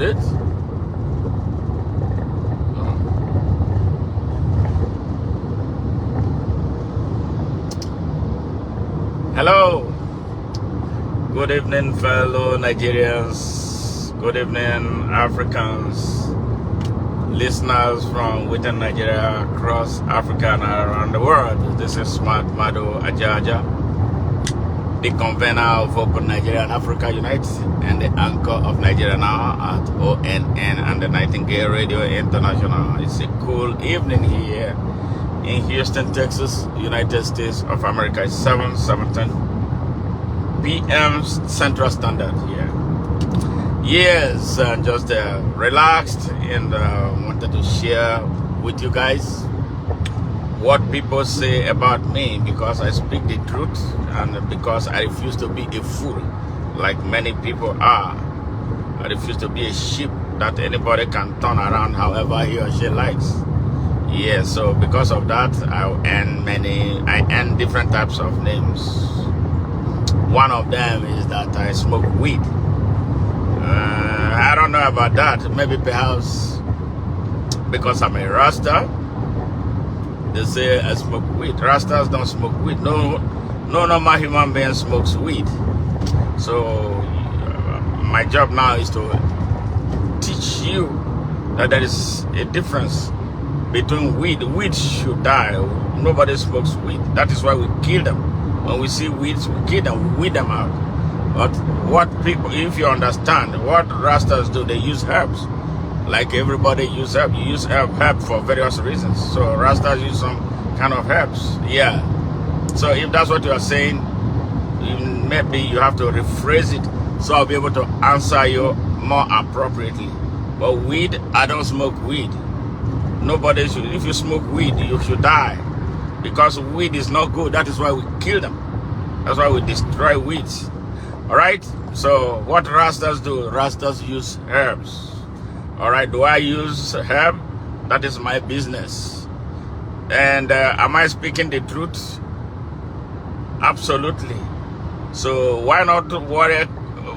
it? Hello. Good evening, fellow Nigerians. Good evening, Africans. Listeners from within Nigeria, across Africa and around the world. This is Madu, Ajaja, the convener of Open Nigeria and Africa Unite, and the anchor of Nigeria Now at ONN and the Nightingale Radio International. It's a cool evening here in Houston, Texas, United States of America. It's 7:17 p.m. Central Standard here. Yes, just relaxed and wanted to share with you guys what people say about me, because I speak the truth and because I refuse to be a fool like many people are. I refuse to be a sheep that anybody can turn around however he or she likes. Yeah, so because of that, I earn different types of names. One of them is that I smoke weed. I don't know about that. Maybe perhaps because I'm a Rasta, they say I smoke weed. Rastas don't smoke weed. No normal human being smokes weed. So my job now is to teach you that there is a difference between weed. Weed should die. Nobody smokes weed. That is why we kill them. When we see weeds, we kill them, we weed them out. But what people, if you understand what Rastas do, they use herbs. Like everybody use herb. You use herb for various reasons. So Rastas use some kind of herbs. Yeah. So if that's what you are saying, maybe you have to rephrase it so I'll be able to answer you more appropriately. But weed, I don't smoke weed. Nobody should. If you smoke weed, you should die. Because weed is not good. That is why we kill them. That's why we destroy weeds. Alright? So what Rastas do? Rastas use herbs. Alright, do I use herb? That is my business. And am I speaking the truth? Absolutely. So why not worry?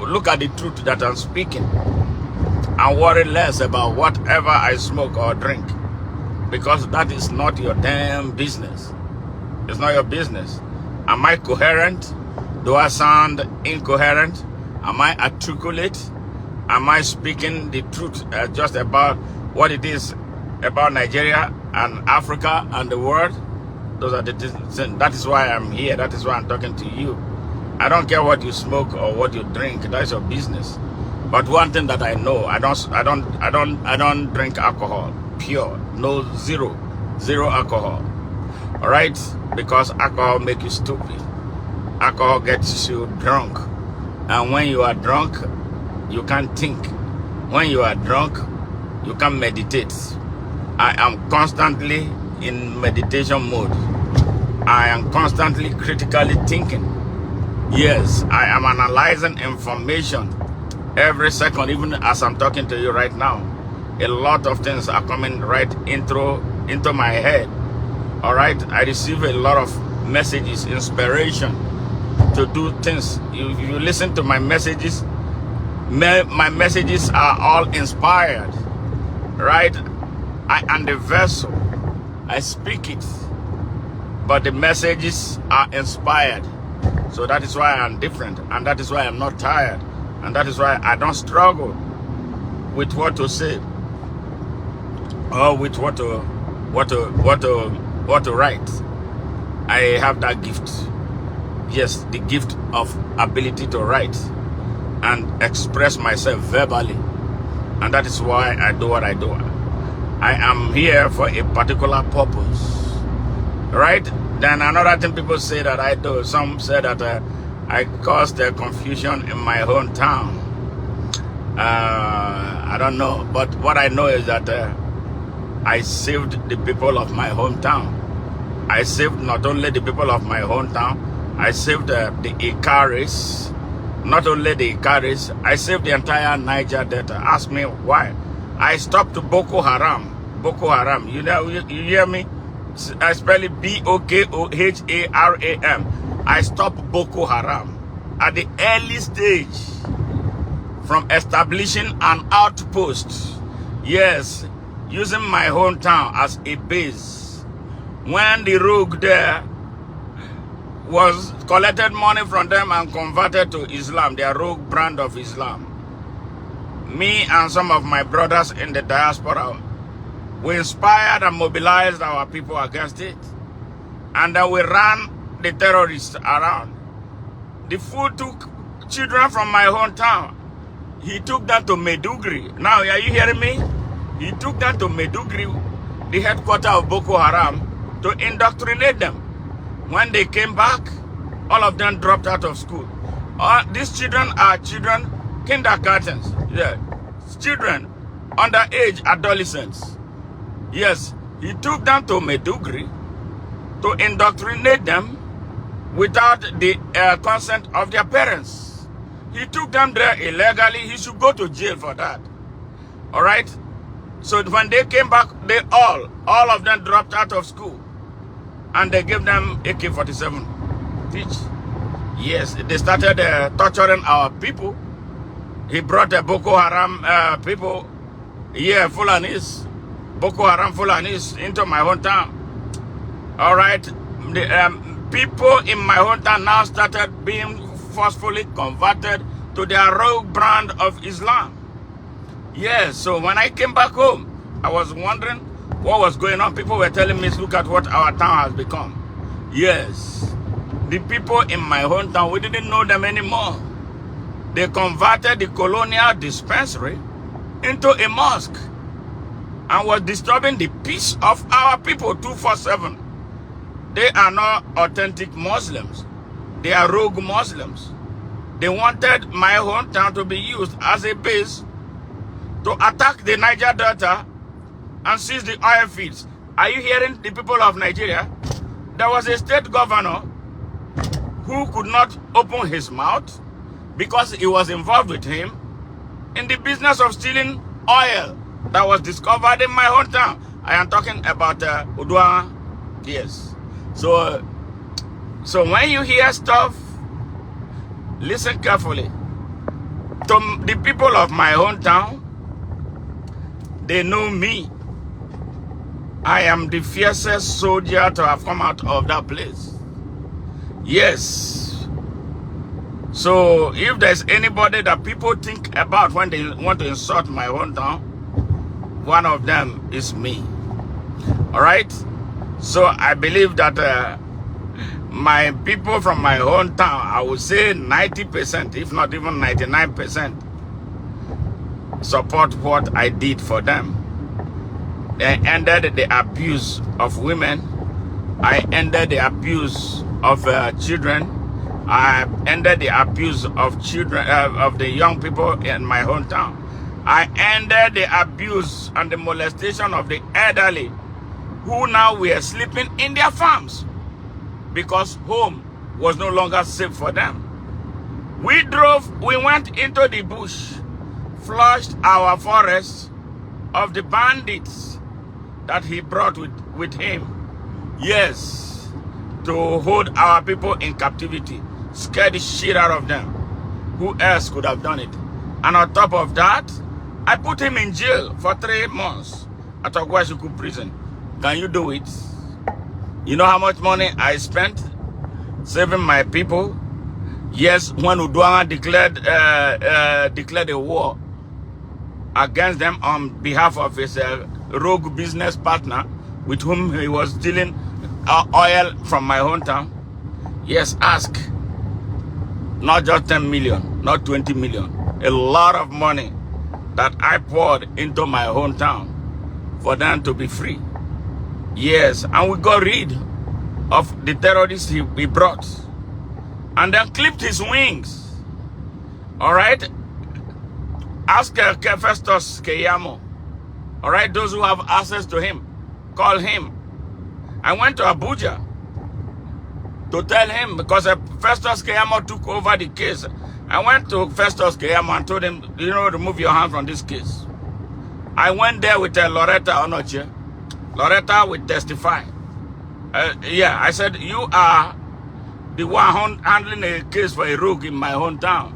Look at the truth that I'm speaking and worry less about whatever I smoke or drink, because that is not your damn business. It's not your business. Am I coherent? Do I sound incoherent? Am I articulate? Am I speaking the truth just about what it is about Nigeria and Africa and the world? Those are the things. That is why I'm here. That is why I'm talking to you. I don't care what you smoke or what you drink. That's your business. But one thing that I know, I don't drink alcohol. Pure, no, zero alcohol. All right, because alcohol makes you stupid. Alcohol gets you drunk, and when you are drunk, you can't think. When you are drunk, you can't meditate. I am constantly in meditation mode. I am constantly critically thinking. Yes, I am analyzing information every second, even as I'm talking to you right now. A lot of things are coming right into my head. All right, I receive a lot of messages, inspiration to do things. If you listen to my messages, my messages are all inspired, right? I am the vessel. I speak it, but the messages are inspired. So that is why I'm different, and that is why I'm not tired, and that is why I don't struggle with what to say or with what to write. I have that gift. Yes, the gift of ability to write and express myself verbally. And that is why I do what I do. I am here for a particular purpose. Right? Then another thing people say that I do, some say that I caused confusion in my hometown. I don't know. But what I know is that I saved the people of my hometown. I saved not only the people of my hometown, I saved the Ikaris. Not only the Ikaris, I saved the entire Niger Delta. Ask me why. I stopped Boko Haram. Boko Haram. You know, you hear me? I spell it Bokoharam. I stopped Boko Haram at the early stage. from establishing an outpost. Yes, using my hometown as a base. When the rogue there was collected money from them and converted to Islam, their rogue brand of Islam. Me and some of my brothers in the diaspora, we inspired and mobilized our people against it. And then we ran the terrorists around. The fool took children from my hometown. He took them to Maiduguri. Now, are you hearing me? He took them to Maiduguri, the headquarters of Boko Haram, to indoctrinate them. When they came back, all of them dropped out of school. These children are children, kindergartens. Yeah. Children, underage adolescents. Yes, he took them to Maiduguri to indoctrinate them without the consent of their parents. He took them there illegally. He should go to jail for that. All right? So when they came back, they all of them dropped out of school. And they gave them AK-47 each. Yes, they started torturing our people. He brought the Boko Haram people, Fulanis, Boko Haram Fulanis into my hometown. All right, the people in my hometown now started being forcefully converted to their rogue brand of Islam. Yes, so when I came back home, I was wondering what was going on. People were telling me, look at what our town has become. Yes, the people in my hometown, we didn't know them anymore. They converted the colonial dispensary into a mosque and was disturbing the peace of our people 24/7. They are not authentic Muslims. They are rogue Muslims. They wanted my hometown to be used as a base to attack the Niger Delta and seize the oil fields. Are you hearing the people of Nigeria? There was a state governor who could not open his mouth because he was involved with him in the business of stealing oil that was discovered in my hometown. I am talking about Udwa. Yes. So when you hear stuff, listen carefully. To the people of my hometown, they know me. I am the fiercest soldier to have come out of that place. Yes. So if there's anybody that people think about when they want to insult my hometown, one of them is me. All right? So I believe that my people from my hometown, I would say 90%, if not even 99%, support what I did for them. They ended the abuse of women. I ended the abuse of children. I ended the abuse of children, of the young people in my hometown. I ended the abuse and the molestation of the elderly who now were sleeping in their farms because home was no longer safe for them. We went into the bush, flushed our forests of the bandits that he brought with him. Yes, to hold our people in captivity, scare the shit out of them. Who else could have done it? And on top of that, I put him in jail for 3 months at Ogwashuku prison. Can you do it? You know how much money I spent saving my people? Yes, when Udwanga declared a war against them on behalf of his rogue business partner with whom he was stealing oil from my hometown. Yes, ask. Not just 10 million, not 20 million. A lot of money that I poured into my hometown for them to be free. Yes, and we got rid of the terrorists he brought. And then clipped his wings. All right? Ask Festus Keyamo. All right, those who have access to him, call him. I went to Abuja to tell him because Festus Keyamo took over the case. I went to Festus Keyamo and told him, you know, remove your hand from this case. I went there with Loretta Onoche. Loretta will testify. Yeah, I said, you are the one handling a case for a rogue in my hometown.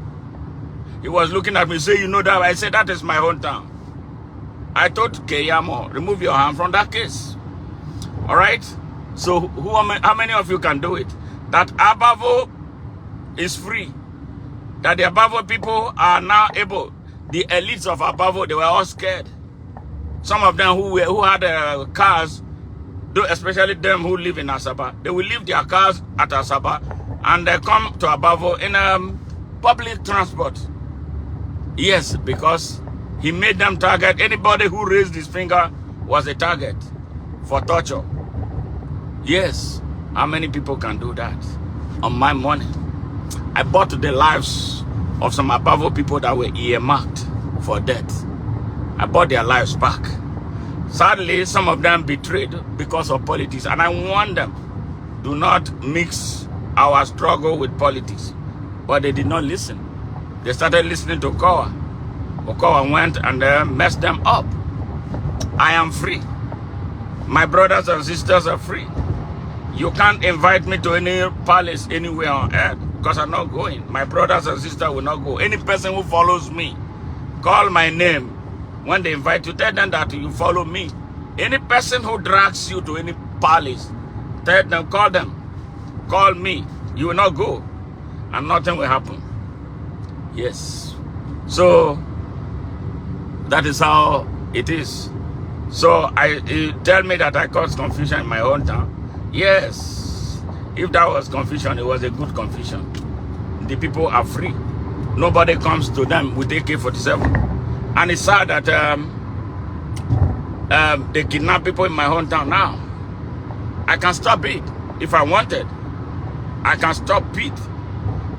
He was looking at me, say, you know that? I said, that is my hometown. I told Keyamo, remove your hand from that case. All right? So how many of you can do it? That Abavo is free. That the Abavo people are now able. The elites of Abavo, they were all scared. Some of them who had cars, especially them who live in Asaba, they will leave their cars at Asaba and they come to Abavo in public transport. Yes, because he made them target. Anybody who raised his finger was a target for torture. Yes, how many people can do that? On my money, I bought the lives of some Abavo people that were earmarked for death. I bought their lives back. Sadly, some of them betrayed because of politics, and I warned them, do not mix our struggle with politics. But they did not listen. They started listening to Okowa. Okowa went and messed them up. I am free. My brothers and sisters are free. You can't invite me to any palace anywhere on earth because I'm not going. My brothers and sisters will not go. Any person who follows me, call my name. When they invite you, tell them that you follow me. Any person who drags you to any palace, tell them, call me. You will not go. And nothing will happen. Yes. So, that is how it is. So, you tell me that I caused confusion in my own town. Yes. If that was confusion, it was a good confusion. The people are free. Nobody comes to them with AK-47. And it's sad that they kidnap people in my hometown now. I can stop it if I wanted. I can stop it.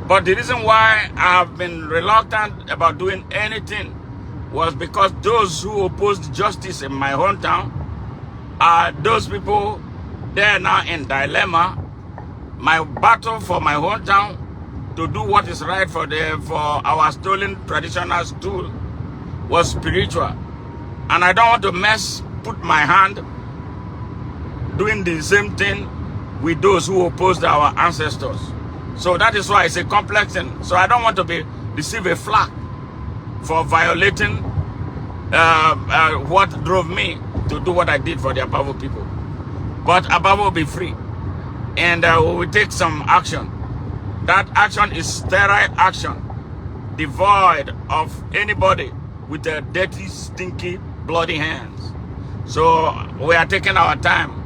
But the reason why I've been reluctant about doing anything was because those who opposed justice in my hometown are those people. They're now in dilemma. My battle for my hometown to do what is right for our stolen traditional stool was spiritual. And I don't want to put my hand doing the same thing with those who opposed our ancestors. So that is why it's a complex thing. So I don't want to receive a flag for violating what drove me to do what I did for the Abavo people. But Abavo will be free. And we will take some action. That action is sterile action, devoid of anybody with their dirty, stinky, bloody hands. So we are taking our time.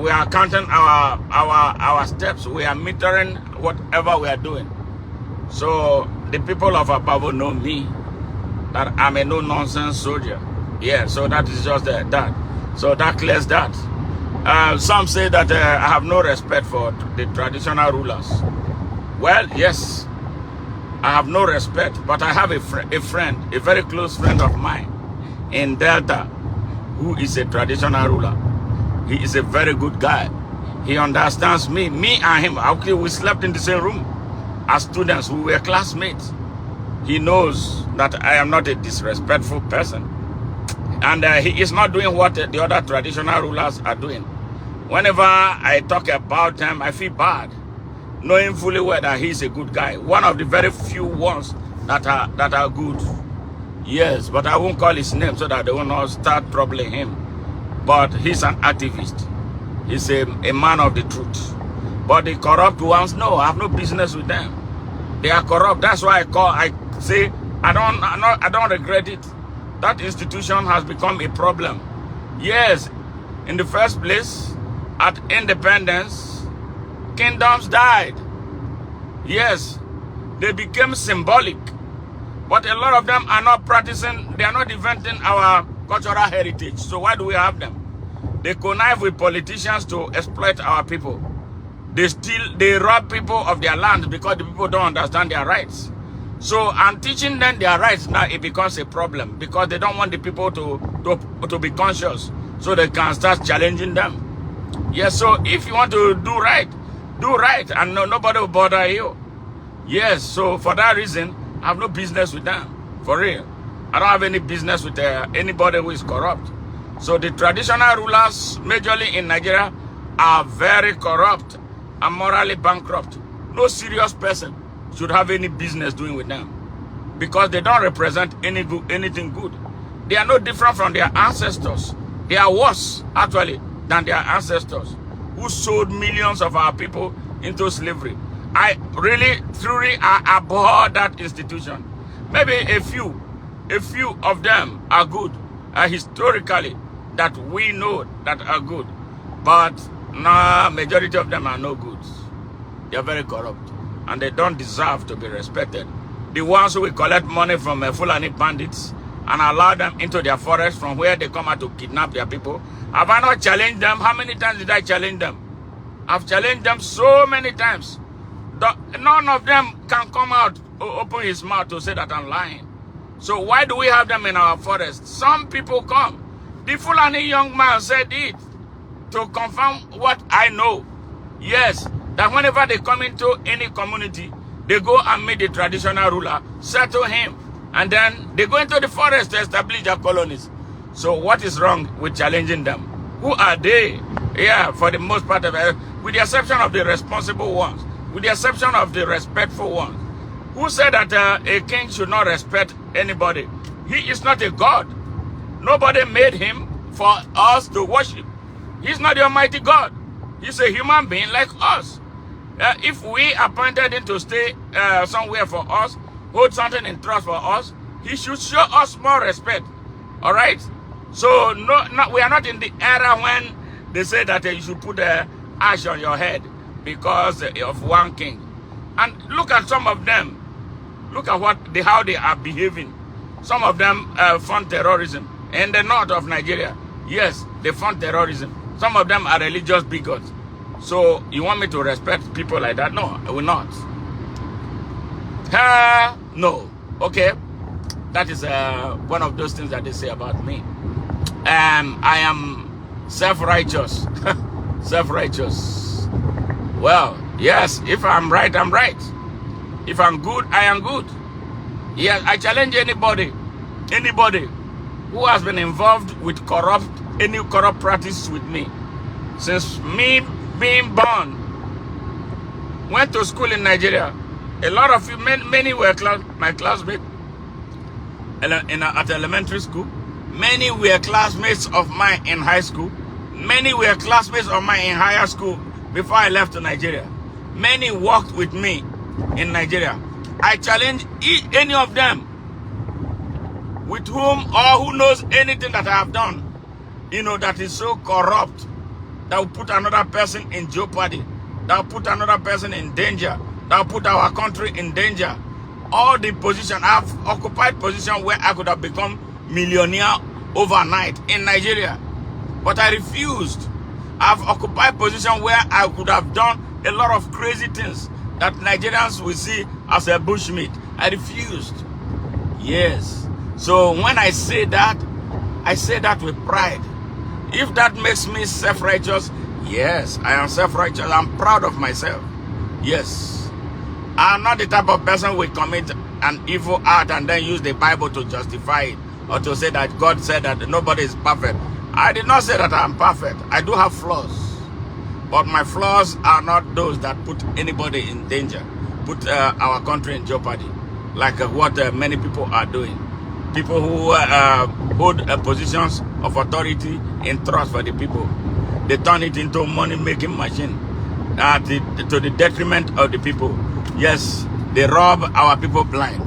We are counting our steps. We are metering whatever we are doing. So the people of Abavo know me, that I'm a no-nonsense soldier. Yeah, so that is just that. So that clears that. Some say that I have no respect for the traditional rulers. Well, yes, I have no respect, but I have a friend, a very close friend of mine in Delta, who is a traditional ruler. He is a very good guy. He understands me. Me and him, okay, we slept in the same room as students. We were classmates. He knows that I am not a disrespectful person. And he is not doing what the other traditional rulers are doing. Whenever I talk about him, I feel bad, knowing fully well that he's a good guy. One of the very few ones that are good. Yes, but I won't call his name so that they will not start troubling him. But he's an activist. He's a man of the truth. But the corrupt ones, no, I have no business with them. They are corrupt. That's why I say I don't regret it. That institution has become a problem. Yes, in the first place, at independence, kingdoms died. Yes, they became symbolic. But a lot of them are not practicing, they are not inventing our cultural heritage. So why do we have them? They connive with politicians to exploit our people. They rob people of their land because the people don't understand their rights. So I'm teaching them their rights now, it becomes a problem because they don't want the people to be conscious so they can start challenging them. Yes, so if you want to do right and nobody will bother you. Yes, so for that reason, I have no business with them, for real. I don't have any business with anybody who is corrupt. So the traditional rulers, majorly in Nigeria, are very corrupt and morally bankrupt. No serious person should have any business doing with them. because they don't represent anything good. They are no different from their ancestors. They are worse, actually, than their ancestors who sold millions of our people into slavery. I really, truly, I abhor that institution. Maybe a few of them are good, historically, that we know that are good. But no, majority of them are no good. They are very corrupt, and they don't deserve to be respected. The ones who will collect money from Fulani bandits and allow them into their forest from where they come out to kidnap their people. Have I not challenged them? How many times did I challenge them? I've challenged them so many times. None of them can come out, open his mouth to say that I'm lying. So why do we have them in our forest? Some people come. The Fulani young man said it to confirm what I know. Yes, that whenever they come into any community, they go and meet the traditional ruler, settle him, and then they go into the forest to establish their colonies. So what is wrong with challenging them? Who are they? Yeah, for the most part of it, with the exception of the responsible ones, with the exception of the respectful ones. Who said that a king should not respect anybody? He is not a god. Nobody made him for us to worship. He's not the Almighty God. He's a human being like us. If we appointed him to stay somewhere for us, hold something in trust for us, he should show us more respect. All right? So we are not in the era when they say that you should put ash on your head because of one king. And look at some of them. Look at how they are behaving. Some of them fund terrorism in the north of Nigeria. Yes, they fund terrorism. Some of them are religious bigots. So you want me to respect people like that? No, I will not. No. Okay. That is one of those things that they say about me. I am self-righteous. Self-righteous. Well, yes, if I'm right, I'm right. If I'm good, I am good. Yes, I challenge anybody who has been involved with any corrupt practice with me. Since me being born, went to school in Nigeria. A lot of you, many were my classmates at elementary school. Many were classmates of mine in high school. Many were classmates of mine in higher school before I left to Nigeria. Many worked with me in Nigeria. I challenge any of them with whom or who knows anything that I have done, that is so corrupt, that will put another person in jeopardy, that will put another person in danger, that will put our country in danger. All the position, I've occupied position where I could have become millionaire overnight in Nigeria. But I refused. I've occupied position where I could have done a lot of crazy things that Nigerians will see as a bushmeat. I refused. Yes. So when I say that with pride. If that makes me self-righteous, yes, I am self-righteous. I'm proud of myself. Yes. I'm not the type of person who will commit an evil act and then use the Bible to justify it or to say that God said that nobody is perfect. I did not say that I'm perfect. I do have flaws. But my flaws are not those that put anybody in danger, put our country in jeopardy, like what many people are doing. People who hold positions of authority in trust for the people. They turn it into a money-making machine to the detriment of the people. Yes, they rob our people blind.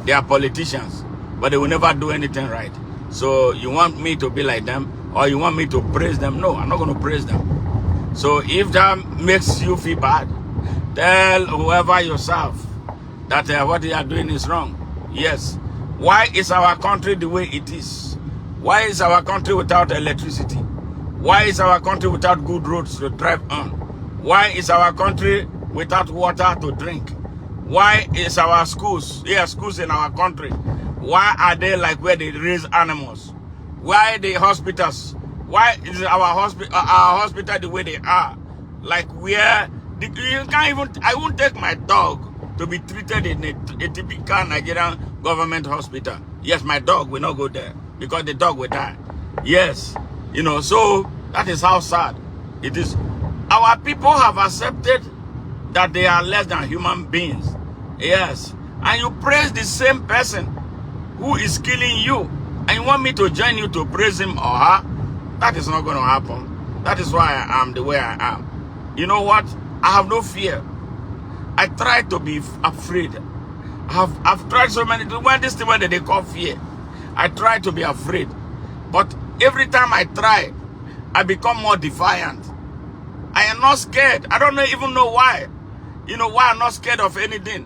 They are politicians, but they will never do anything right. So you want me to be like them, or you want me to praise them? No, I'm not going to praise them. So if that makes you feel bad, tell whoever you serve that what they are doing is wrong. Yes. Why is our country the way it is? Why is our country without electricity? Why is our country without good roads to drive on? Why is our country without water to drink? Why is our schools in our country, why are they like where they raise animals? Why the hospitals? Why is our hospital the way they are? Like where you can't even, I won't take my dog to be treated in a typical Nigerian government hospital. Yes, my dog will not go there because the dog will die. Yes, so that is how sad it is. Our people have accepted that they are less than human beings. Yes, and you praise the same person who is killing you, and you want me to join you to praise him or her, that is not going to happen. That is why I am the way I am. You know what? I have no fear. I try to be afraid. I've tried so many, when this thing that they call fear, I try to be afraid. But every time I try, I become more defiant. I am not scared. I don't even know why. You know why I'm not scared of anything?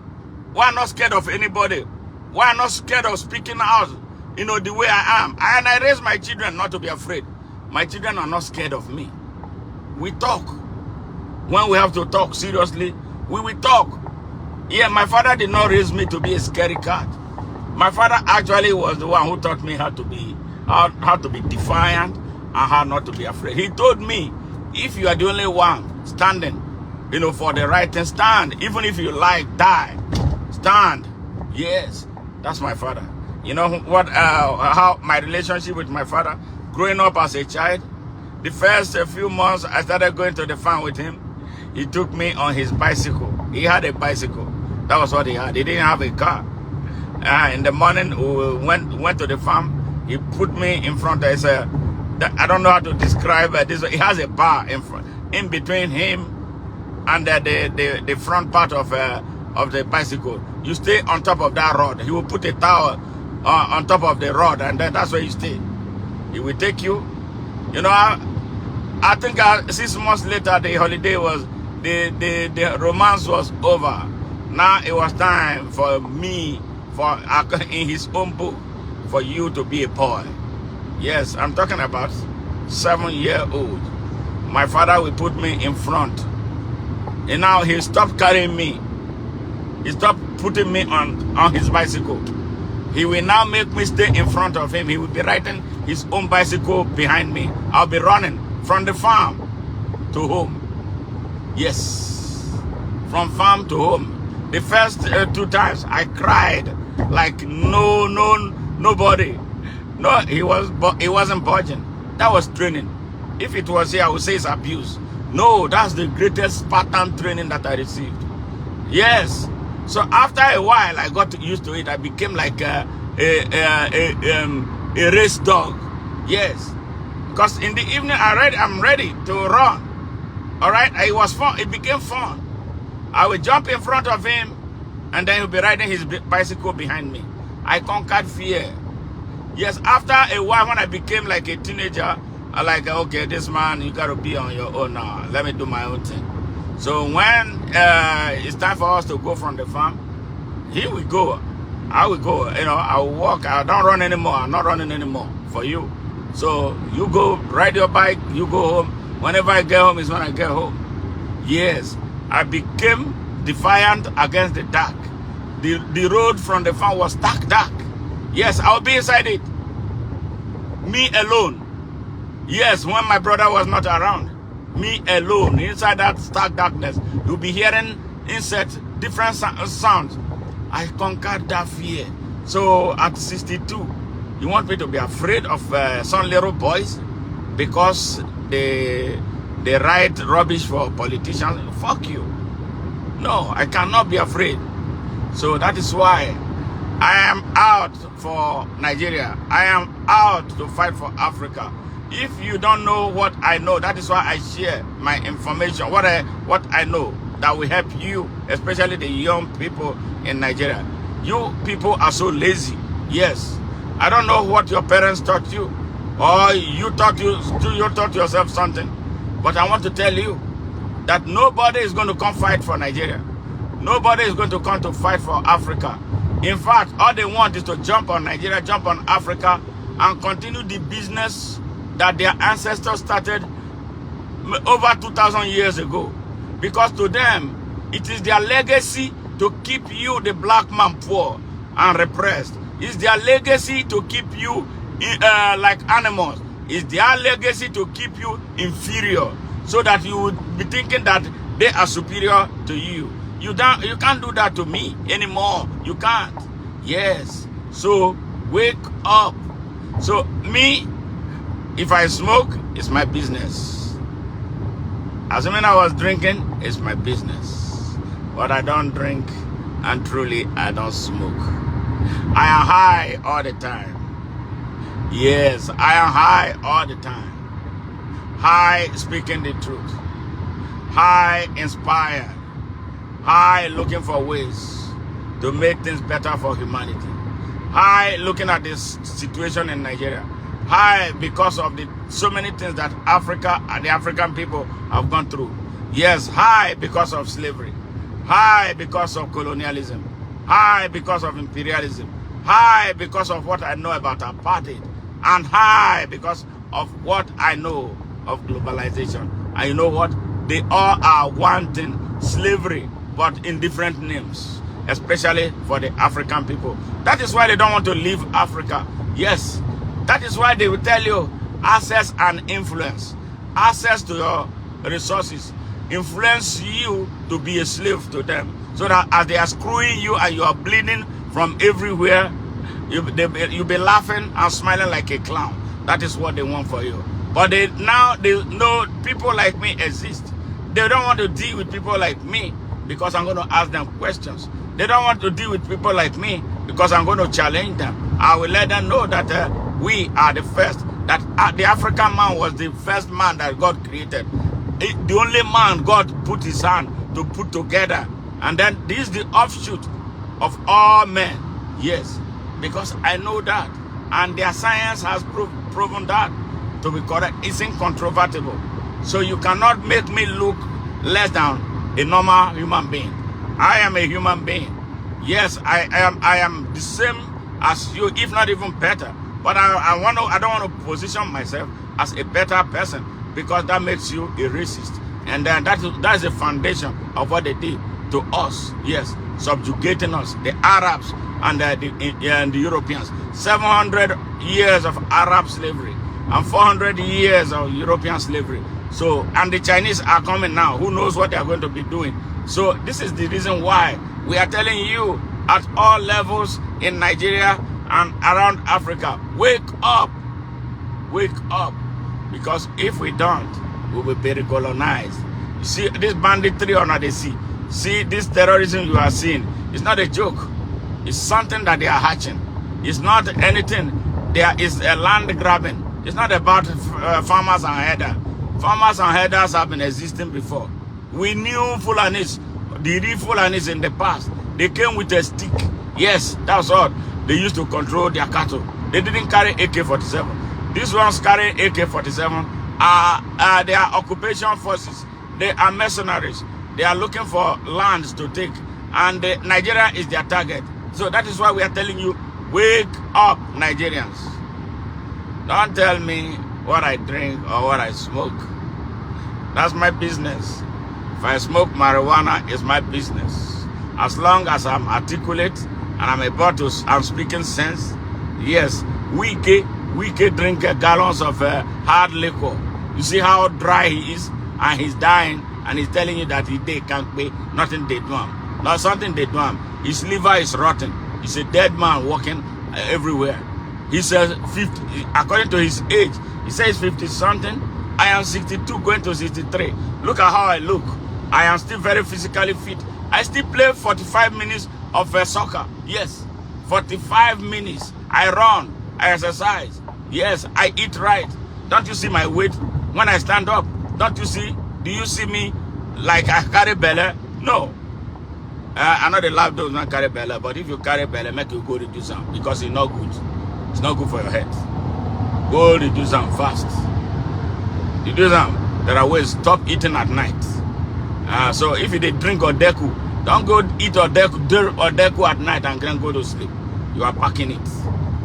Why I'm not scared of anybody? Why I'm not scared of speaking out, you know, the way I am. And I raise my children not to be afraid. My children are not scared of me. We talk. When we have to talk seriously, we will talk. Yeah, my father did not raise me to be a scary cat. My father actually was the one who taught me how to be defiant and how not to be afraid. He told me, if you are the only one standing, you know, for the right thing, stand. Even if you like, die. Stand. Yes, that's my father. You know what? How my relationship with my father, growing up as a child, the first few months I started going to the farm with him. He took me on his bicycle. He had a bicycle. That was what he had. He didn't have a car. In the morning, we went to the farm. He put me in front. I said, I don't know how to describe this. He has a bar in front, in between him and the front part of the bicycle. You stay on top of that rod. He will put a towel on top of the rod, and then that's where you stay. He will take you. You know, I think 6 months later, the holiday was, the romance was over. Now it was time for me, in his own book, for you to be a boy. Yes, I'm talking about 7-year-old. My father will put me in front. And now he stopped carrying me. He stopped putting me on his bicycle. He will now make me stay in front of him. He will be riding his own bicycle behind me. I'll be running from the farm to home. Yes, from farm to home. The first 2 times I cried like nobody. No, he wasn't budging. That was training. If it was here, I would say it's abuse. No, that's the greatest Spartan training that I received. Yes. So after a while, I got used to it. I became like a race dog. Yes. Because in the evening, I'm ready to run. All right. It was fun. It became fun. I would jump in front of him, and then he'll be riding his bicycle behind me. I conquered fear. Yes, after a while, when I became like a teenager, I like, okay, this man, you got to be on your own now. Let me do my own thing. So when it's time for us to go from the farm, here we go. I will go. You know, I will walk. I don't run anymore. I'm not running anymore for you. So you go, ride your bike, you go home. Whenever I get home is when I get home. Yes, I became defiant against the dark. The road from the farm was dark. Yes, I'll be inside it. Me alone. Yes, when my brother was not around. Me alone, inside that stark darkness. You'll be hearing insects, different sounds. I conquered that fear. So at 62, you want me to be afraid of some little boys because they write rubbish for politicians? Fuck you. No, I cannot be afraid. So that is why I am out for Nigeria. I am out to fight for Africa. If you don't know what I know, that is why I share my information, what I know that will help you, especially the young people in Nigeria. You people are so lazy. Yes. I don't know what your parents taught you, or you taught yourself something. But I want to tell you that nobody is going to come fight for Nigeria. Nobody is going to come to fight for Africa. In fact, all they want is to jump on Nigeria, jump on Africa, and continue the business that their ancestors started over 2,000 years ago. Because to them, it is their legacy to keep you, the black man, poor and repressed. It's their legacy to keep you like animals. It's their legacy to keep you inferior, so that you would be thinking that they are superior to you. You can't do that to me anymore. You can't. Yes. So wake up. So me, if I smoke, it's my business. Assuming I was drinking, it's my business. But I don't drink and truly I don't smoke. I am high all the time. Yes, I am high all the time. High speaking the truth. High inspired. High looking for ways to make things better for humanity. High looking at this situation in Nigeria. High because of so many things that Africa and the African people have gone through. Yes, high because of slavery. High because of colonialism. High because of imperialism. High because of what I know about apartheid. And high because of what I know of globalization. And you know what? They all are wanting slavery, but in different names, especially for the African people. That is why they don't want to leave Africa. Yes, that is why they will tell you access and influence. Access to your resources. Influence you to be a slave to them. So that as they are screwing you and you are bleeding from everywhere, you'll be laughing and smiling like a clown. That is what they want for you. But now they know people like me exist. They don't want to deal with people like me because I'm going to ask them questions. They don't want to deal with people like me because I'm going to challenge them. I will let them know that we are the first, that the African man was the first man that God created. The only man God put his hand to put together. And then this is the offshoot of all men. Yes, because I know that. And their science has proven that to be correct. It's incontrovertible. So you cannot make me look less than a normal human being. I am a human being. Yes, I am the same as you, if not even better. But I don't want to position myself as a better person because that makes you a racist. And then that's the foundation of what they did to us. Yes, subjugating us, the Arabs and the Europeans. 700 years of Arab slavery and 400 years of European slavery. So, and the Chinese are coming now. Who knows what they are going to be doing? So this is the reason why we are telling you at all levels in Nigeria and around Africa, wake up. Wake up. Because if we don't, we will be recolonized. You see, this banditry under the sea. See, this terrorism you are seeing, it's not a joke. It's something that they are hatching. It's not anything. There is a land grabbing. It's not about farmers and headers. Farmers and headers have been existing before. We knew Fulanis, the real Fulanis in the past. They came with a stick. Yes, that's all. They used to control their cattle. They didn't carry AK-47. These ones carrying AK-47 are their occupation forces. They are mercenaries. They are looking for lands to take. And Nigeria is their target. So that is why we are telling you, wake up, Nigerians. Don't tell me what I drink or what I smoke. That's my business. If I smoke marijuana, it's my business. As long as I'm articulate and I'm speaking sense, yes, we can drink gallons of hard liquor. You see how dry he is and he's dying and he's telling you that they can't pay, nothing they do him. Not something they do him. His liver is rotten. He's a dead man walking everywhere. He says 50, according to his age, he says 50 something. I am 62 going to 63. Look at how I look. I am still very physically fit. I still play 45 minutes of soccer. Yes, 45 minutes. I run, I exercise. Yes, I eat right. Don't you see my weight when I stand up? Don't you see? Do you see me like I carry belly? No. I know the lab does not carry belly, but if you carry belly, make you go reduce them because it's not good. It's not good for your health. Go reduce them fast. Reduce them. There are ways. Stop eating at night. So if you drink Odeku, don't go eat Odeku at night and then go to sleep. You are packing it.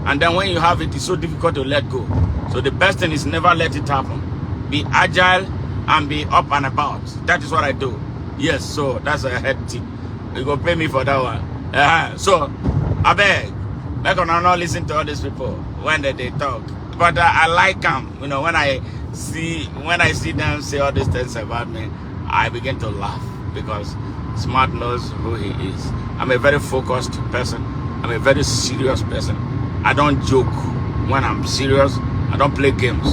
And then when you have it, it's so difficult to let go. So the best thing is never let it happen. Be agile and be up and about. That is what I do. Yes, so that's a head tip. You go pay me for that one. So, I beg. Make on not listen to all these people when they talk. But I like them. You know, when I see them say all these things about me, I begin to laugh because Smart knows who he is. I'm a very focused person. I'm a very serious person. I don't joke when I'm serious. I don't play games.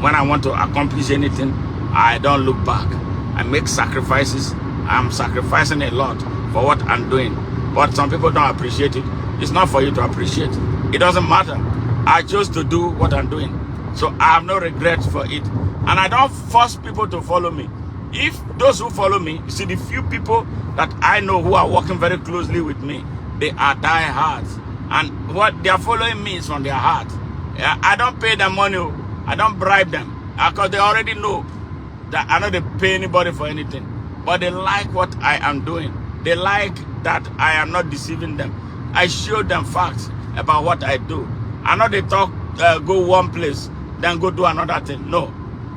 When I want to accomplish anything, I don't look back. I make sacrifices. I'm sacrificing a lot for what I'm doing. but some people don't appreciate it. It's not for you to appreciate. It doesn't matter. I chose to do what I'm doing. So I have no regrets for it. And I don't force people to follow me. If those who follow me, you see the few people that I know who are working very closely with me, they are diehards. And what they are following me is from their heart. I don't pay them money. I don't bribe them. Because they already know that I don't pay anybody for anything. But they like what I am doing. They like that I am not deceiving them. I show them facts about what I do. I know they talk, go one place, then go do another thing. No.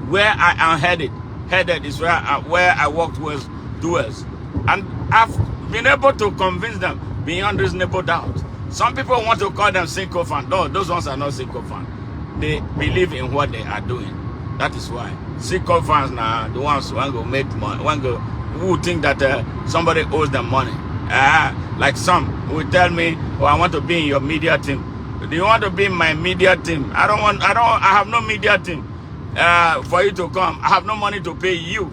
Where I am headed is where I walk towards. And I've been able to convince them beyond reasonable doubt. Some people want to call them sycophant. No, those ones are not sycophant. They believe in what they are doing. That is why. Sycophants now, the ones who want to make money, who think that somebody owes them money. Like some will tell me, oh, I want to be in your media team. Do you want to be in my media team? I have no media team for you to come. I have no money to pay you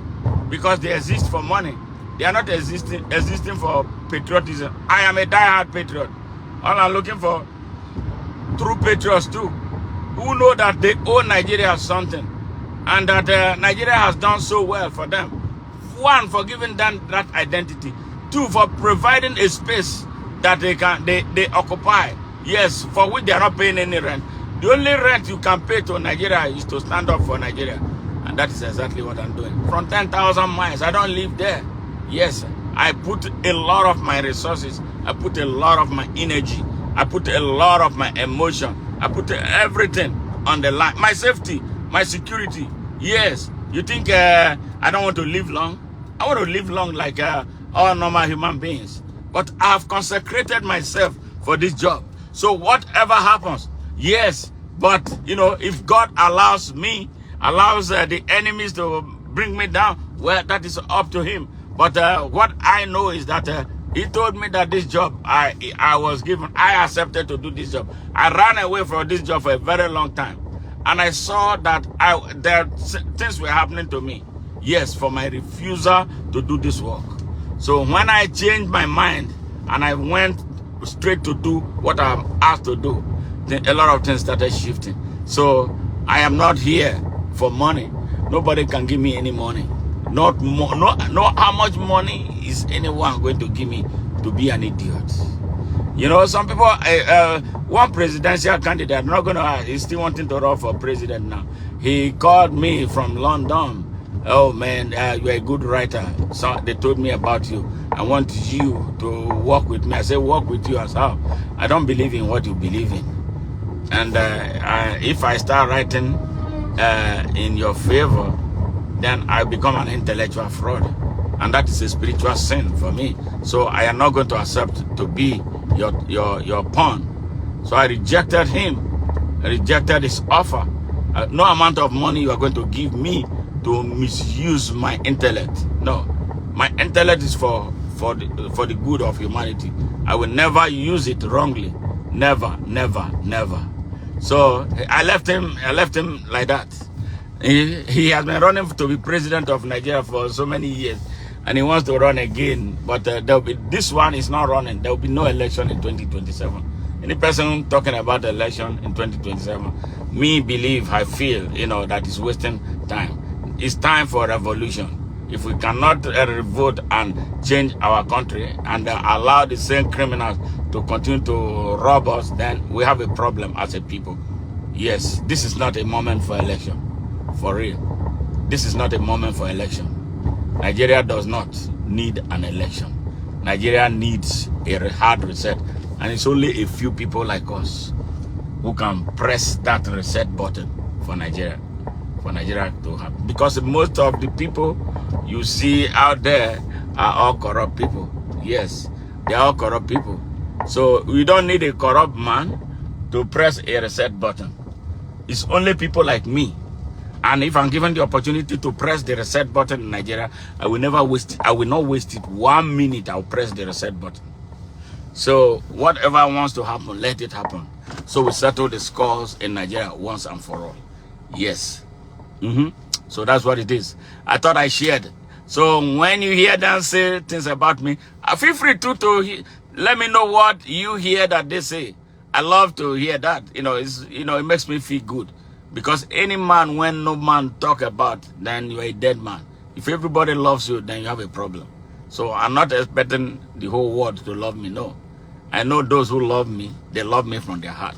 because they exist for money. They are not existing for patriotism. I am a diehard patriot. All I'm looking for true patriots too, who know that they owe Nigeria something, and that Nigeria has done so well for them. One, for giving them that identity. Two, for providing a space that they occupy. Yes, for which they are not paying any rent. The only rent you can pay to Nigeria is to stand up for Nigeria. And that is exactly what I'm doing. From 10,000 miles, I don't live there. Yes, I put a lot of my resources. I put a lot of my energy. I put a lot of my emotion. I put everything on the line. My safety, my security. Yes, you think I don't want to live long? I want to live long like all normal human beings. But I've consecrated myself for this job. So whatever happens, yes, but you know, if God allows the enemies to bring me down, well, that is up to him. But what I know is that he told me that this job I was given, I accepted to do this job. I ran away from this job for a very long time. And I saw that things were happening to me. Yes, for my refusal to do this work. So when I changed my mind and I went straight to do what I'm asked to do, then a lot of things started shifting. So I am not here for money. Nobody can give me any money. Not how much money is anyone going to give me to be an idiot. You know, some people, one presidential candidate, not gonna, he's still wanting to run for president now. He called me from London. Oh man, you're a good writer. So they told me about you. I want you to work with me. I said, work with you as how? I don't believe in what you believe in. And if I start writing in your favor, then I become an intellectual fraud. And that is a spiritual sin for me. So I am not going to accept to be your pawn. So I rejected him. I rejected his offer. No amount of money you are going to give me to misuse my intellect. No. My intellect is for the good of humanity. I will never use it wrongly. Never, never, never. So I left him like that. He has been running to be president of Nigeria for so many years, and he wants to run again. But this one is not running. There will be no election in 2027. Any person talking about the election in 2027, I feel, you know, that is wasting time. It's time for a revolution. If we cannot revolt and change our country and allow the same criminals to continue to rob us, then we have a problem as a people. Yes, this is not a moment for election. For real. This is not a moment for election. Nigeria does not need an election. Nigeria needs a hard reset. And it's only a few people like us who can press that reset button for Nigeria. For Nigeria to happen. Because most of the people you see out there are all corrupt people. Yes, they are all corrupt people. So we don't need a corrupt man to press a reset button. It's only people like me. And if I'm given the opportunity to press the reset button in Nigeria, I will never waste it. I will not waste it 1 minute. I'll press the reset button. So whatever wants to happen, let it happen. So we settle the scores in Nigeria once and for all. Yes. So that's what it is. I thought I shared. So when you hear them say things about me, feel free to Let me know what you hear that they say. I love to hear that. It makes me feel good. Because any man, when no man talk about, then you're a dead man. If everybody loves you, then you have a problem. So I'm not expecting the whole world to love me, no. I know those who love me, they love me from their heart.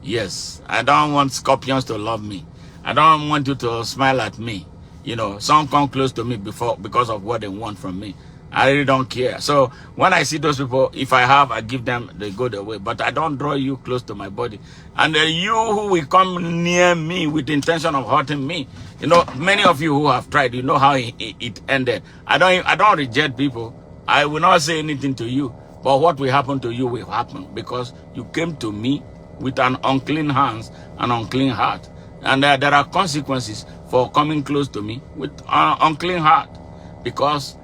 Yes, I don't want scorpions to love me. I don't want you to smile at me. Some come close to me because of what they want from me. I really don't care. So when I see those people, if I have, I give them, they go their way. But I don't draw you close to my body. And you who will come near me with the intention of hurting me, many of you who have tried, you know how it ended. I don't reject people. I will not say anything to you. But what will happen to you will happen because you came to me with an unclean hands, an unclean heart. And there are consequences for coming close to me with an unclean heart because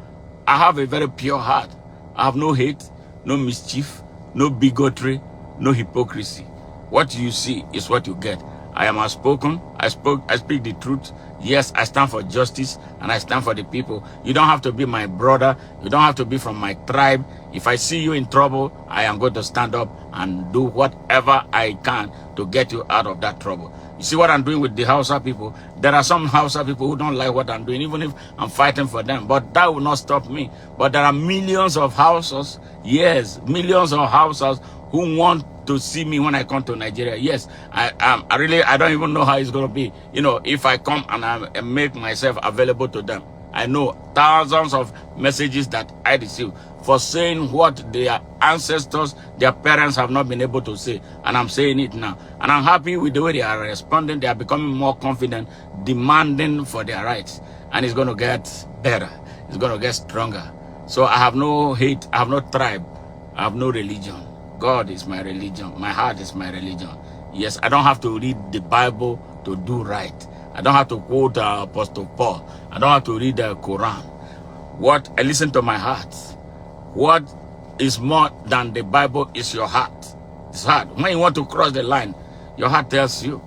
I have a very pure heart. I have no hate, no mischief, no bigotry, no hypocrisy. What you see is what you get. I am outspoken. I speak the truth. Yes, I stand for justice and I stand for the people. You don't have to be my brother. You don't have to be from my tribe. If I see you in trouble, I am going to stand up and do whatever I can to get you out of that trouble. You see what I'm doing with the Hausa people? There are some Hausa people who don't like what I'm doing, even if I'm fighting for them. But that will not stop me. But there are millions of Hausas, yes, millions of Hausas who want to see me when I come to Nigeria. Yes, I don't even know how it's going to be. If I come and I make myself available to them. I know thousands of messages that I receive for saying what their ancestors, their parents have not been able to say. And I'm saying it now. And I'm happy with the way they are responding. They are becoming more confident, demanding for their rights. And it's going to get better. It's going to get stronger. So I have no hate. I have no tribe. I have no religion. God is my religion. My heart is my religion. Yes, I don't have to read the Bible to do right. I don't have to quote Apostle Paul. I don't have to read the Quran. I listen to my heart. What is more than the Bible is your heart. It's hard. When you want to cross the line, your heart tells you.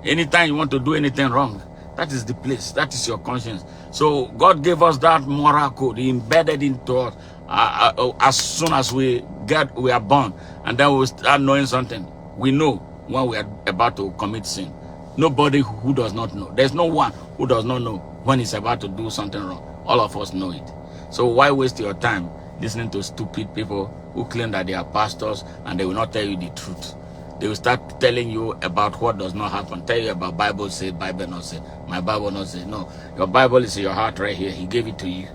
Anytime you want to do anything wrong, that is the place. That is your conscience. So God gave us that moral code. He embedded into us as soon as we are born. And then we start knowing something. We know when we are about to commit sin. Nobody who does not know. There's no one who does not know when he's about to do something wrong. All of us know it. So why waste your time listening to stupid people who claim that they are pastors and they will not tell you the truth? They will start telling you about what does not happen. Tell you about Bible say, Bible not say. My Bible not say. No, your Bible is in your heart right here. He gave it to you.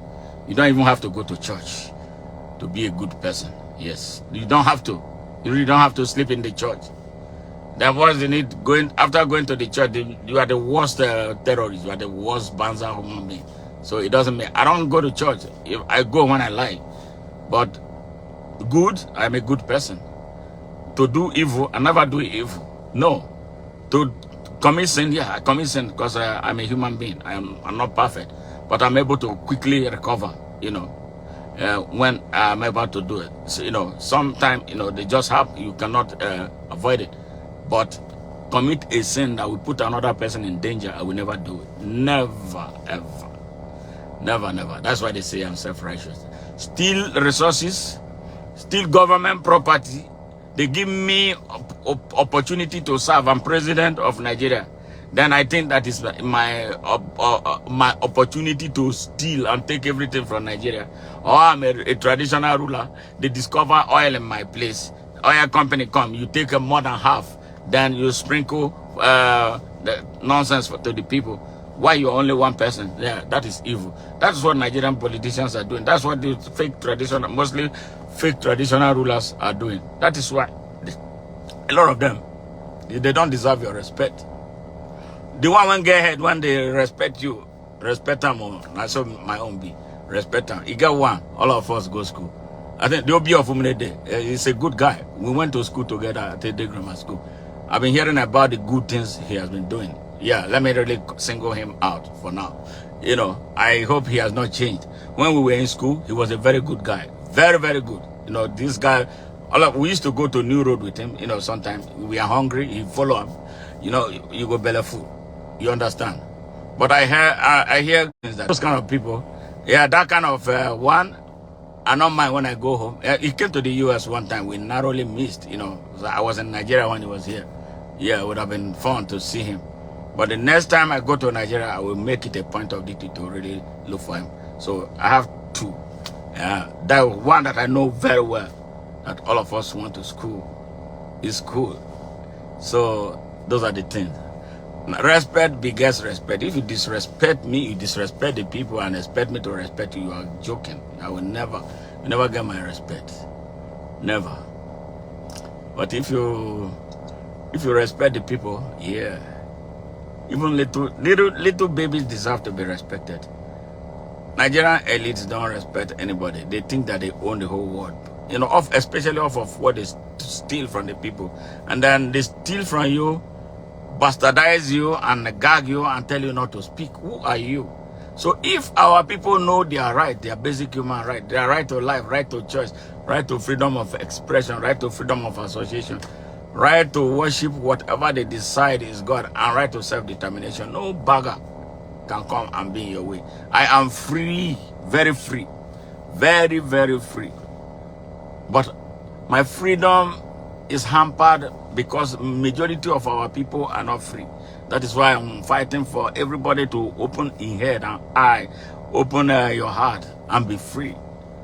You don't even have to go to church to be a good person. Yes, you don't have to. You really don't have to sleep in the church. That was the need after going to the church. You are the worst terrorist. You are the worst banza human being. So it doesn't matter. I don't go to church. If I go when I like. But good, I'm a good person. To do evil, I never do evil. No. To commit sin, yeah, I commit sin because I'm a human being. I'm not perfect. But I'm able to quickly recover, when I'm about to do it. So, sometimes, they just happen. You cannot avoid it. But commit a sin that will put another person in danger, I will never do it. Never, ever. Never, never. That's why they say I'm self-righteous. Steal resources, steal government property. They give me opportunity to serve. I'm president of Nigeria. Then I think that is my opportunity to steal and take everything from Nigeria. Or I'm a traditional ruler. They discover oil in my place. Oil company come, you take more than half. Then you sprinkle the nonsense to the people. Why you're only one person? Yeah, that is evil. That's what Nigerian politicians are doing. That's what the mostly fake traditional rulers are doing. That is why a lot of them, they don't deserve your respect. The one when get ahead, when they respect you, respect them more. I saw my own be. Respect them. You get one, all of us go school. I think the OB of Umnede, he's a good guy. We went to school together at Tede Grammar School. I've been hearing about the good things he has been doing. Yeah, let me really single him out for now. I hope he has not changed. When we were in school, he was a very good guy. Very, very good. This guy, we used to go to New Road with him. Sometimes we are hungry, he follow him. You go belly full. You understand? But I hear things that those kind of people, yeah, that kind of one, I don't mind when I go home. He came to the US one time. We narrowly missed, you know. I was in Nigeria when he was here. Yeah, it would have been fun to see him. But the next time I go to Nigeria, I will make it a point of duty to really look for him. So I have two. That one that I know very well, that all of us went to school, is cool. So those are the things. Respect begets respect. If you disrespect me, you disrespect the people and expect me to respect you, you are joking. I will never get my respect. Never. But if you respect the people, yeah. Even little babies deserve to be respected. Nigerian elites don't respect anybody. They think that they own the whole world. You know, especially off of what they steal from the people. And then they steal from you, bastardize you and gag you and tell you not to speak. Who are you? So if our people know their right, their basic human right, their right to life, right to choice, right to freedom of expression, right to freedom of association, right to worship whatever they decide is God, and right to self-determination, no beggar can come and be in your way. I am free, very free, very, very free. But my freedom is hampered because majority of our people are not free. That is why I'm fighting for everybody to open in head and eye, open your heart and be free.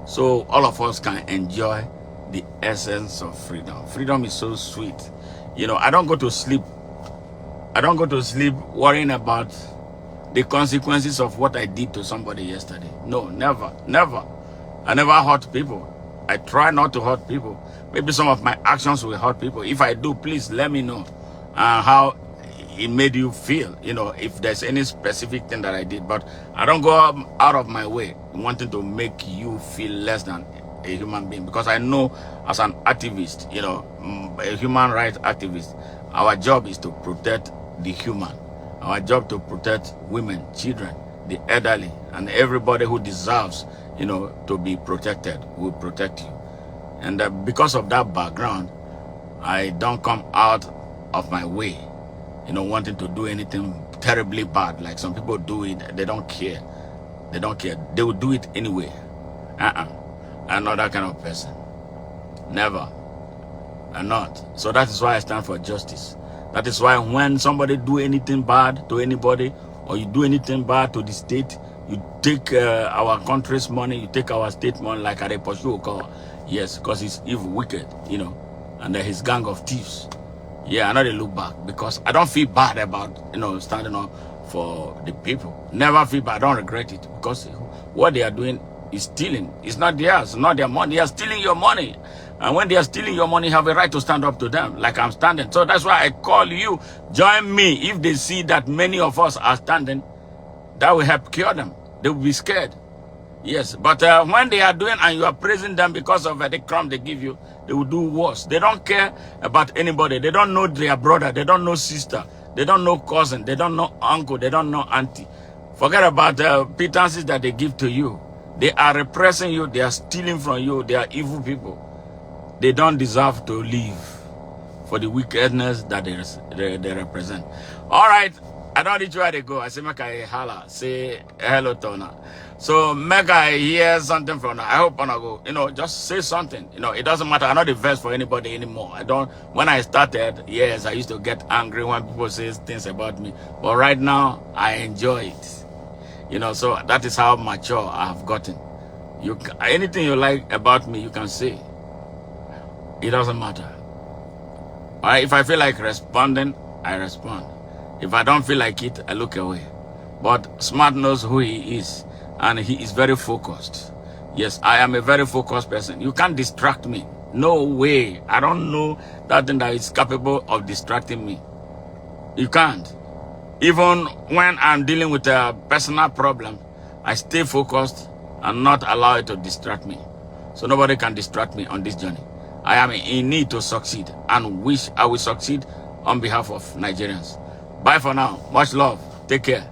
So all of us can enjoy the essence of freedom. Freedom is so sweet. You know, I don't go to sleep worrying about the consequences of what I did to somebody yesterday. No, never, never. I never hurt people. I try not to hurt people. Maybe some of my actions will hurt people. If I do, please let me know how it made you feel, you know, if there's any specific thing that I did. But I don't go out of my way wanting to make you feel less than a human being, because I know as an activist, you know, a human rights activist, our job is to protect the human. Our job to protect women, children, the elderly, and everybody who deserves, you know, to be protected. Will protect you. And because of that background, I don't come out of my way, you know, wanting to do anything terribly bad. Like some people do it, they don't care. They don't care. They will do it anyway. I'm not that kind of person. Never. I'm not. So that is why I stand for justice. That is why when somebody do anything bad to anybody, or you do anything bad to the state, you take our country's money, you take our state money, like Areposhu, yes, because he's evil, wicked, you know, and his gang of thieves. Yeah, I know they look back, because I don't feel bad about, you know, standing up for the people. Never feel bad. I don't regret it, because what they are doing is stealing. It's not theirs, not their money. They are stealing your money. And when they are stealing your money, you have a right to stand up to them, like I'm standing. So that's why I call you, join me. If they see that many of us are standing, that will help cure them. They will be scared. Yes, but when they are doing and you are praising them because of the crumb they give you, they will do worse. They don't care about anybody. They don't know their brother. They don't know sister. They don't know cousin. They don't know uncle. They don't know auntie. Forget about the pretenses that they give to you. They are repressing you. They are stealing from you. They are evil people. They don't deserve to live for the wickedness that they represent. All right. I don't reach where they go. I say, make I holla. Say hello to her. So make I hear something from her. I hope Ona go, you know, just say something. You know, it doesn't matter. I'm not the verse for anybody anymore. I don't, when I started, yes, I used to get angry when people say things about me. But right now, I enjoy it. You know, so that is how mature I have gotten. Anything you like about me, you can say. It doesn't matter. All right, if I feel like responding, I respond. If I don't feel like it, I look away. But Smart knows who he is, and he is very focused. Yes, I am a very focused person. You can't distract me. No way. I don't know that thing that is capable of distracting me. You can't. Even when I'm dealing with a personal problem, I stay focused and not allow it to distract me. So nobody can distract me on this journey. I am in need to succeed and wish I will succeed on behalf of Nigerians. Bye for now. Much love. Take care.